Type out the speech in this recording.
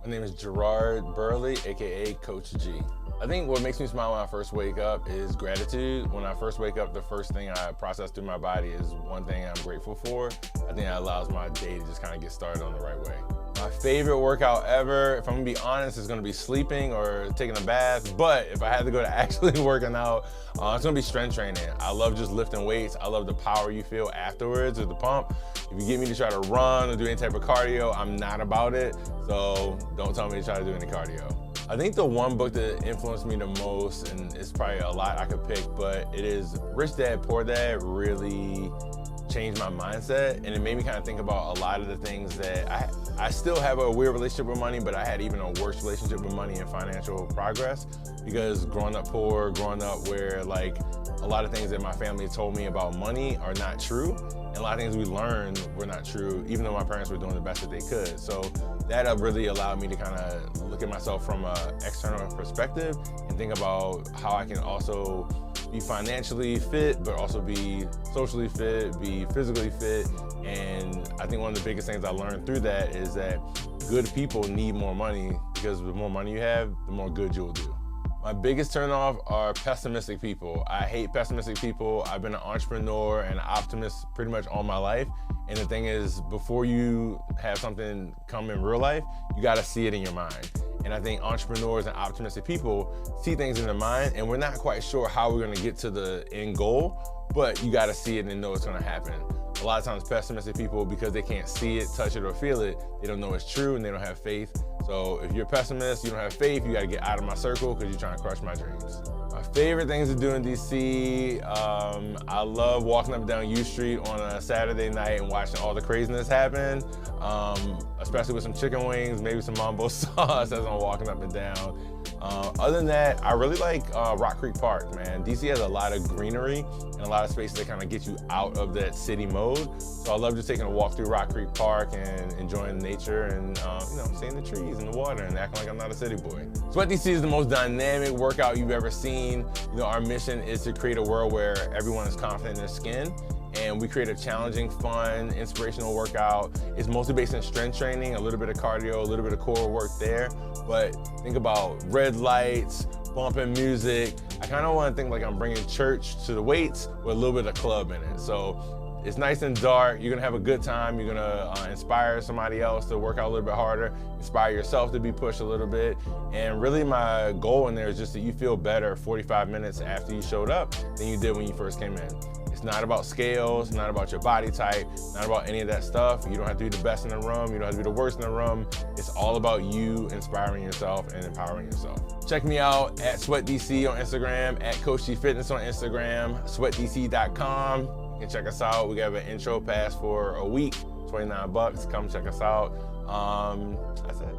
My name is Gerard Burley, AKA Coach G. I think what makes me smile when I first wake up is gratitude. When I first wake up, the first thing I process through my body is one thing I'm grateful for. I think that allows my day to just kind of get started on the right way. My favorite workout ever, if I'm gonna be honest, is gonna be sleeping or taking a bath. But if I had to go to actually working out, it's gonna be strength training. I love just lifting weights. I love the power you feel afterwards with the pump. If you get me to try to run or do any type of cardio, I'm not about it. So don't tell me to try to do any cardio. I think the one book that influenced me the most, and it's probably a lot I could pick, but it is Rich Dad, Poor Dad. Really changed my mindset, and it made me kind of think about a lot of the things that I still have a weird relationship with money, but I had even a worse relationship with money and financial progress, because growing up poor, growing up where like a lot of things that my family told me about money are not true, and a lot of things we learned were not true, even though my parents were doing the best that they could. So that really allowed me to kind of look at myself from an external perspective and think about how I can also be financially fit, but also be socially fit, be physically fit. And I think one of the biggest things I learned through that is that good people need more money, because the more money you have, the more good you'll do. My biggest turnoff are pessimistic people. I hate pessimistic people. I've been an entrepreneur and an optimist pretty much all my life. And the thing is, before you have something come in real life, you gotta see it in your mind. And I think entrepreneurs and optimistic people see things in their mind, and we're not quite sure how we're gonna get to the end goal, but you gotta see it and know it's gonna happen. A lot of times pessimistic people, because they can't see it, touch it, or feel it, they don't know it's true and they don't have faith. So if you're a pessimist, you don't have faith, you gotta get out of my circle because you're trying to crush my dreams. My favorite things to do in DC, I love walking up and down U Street on a Saturday night and watching all the craziness happen, especially with some chicken wings, maybe some mambo sauce as I'm walking up and down. Other than that, I really like Rock Creek Park, man. DC has a lot of greenery and a lot of spaces that kind of get you out of that city mode. So I love just taking a walk through Rock Creek Park and enjoying nature and seeing the trees and the water and acting like I'm not a city boy. Sweat DC is the most dynamic workout you've ever seen. Our mission is to create a world where everyone is confident in their skin. And we create a challenging, fun, inspirational workout. It's mostly based in strength training, a little bit of cardio, a little bit of core work there. But think about red lights, bumping music. I kind of want to think like I'm bringing church to the weights with a little bit of club in it. So it's nice and dark. You're gonna have a good time. You're gonna inspire somebody else to work out a little bit harder, inspire yourself to be pushed a little bit. And really my goal in there is just that you feel better 45 minutes after you showed up than you did when you first came in. It's not about scales, not about your body type, not about any of that stuff. You don't have to be the best in the room. You don't have to be the worst in the room. It's all about you inspiring yourself and empowering yourself. Check me out at SweatDC on Instagram, at Coach G Fitness on Instagram, sweatdc.com. You can check us out. We have an intro pass for a week, $29. Come check us out. That's it.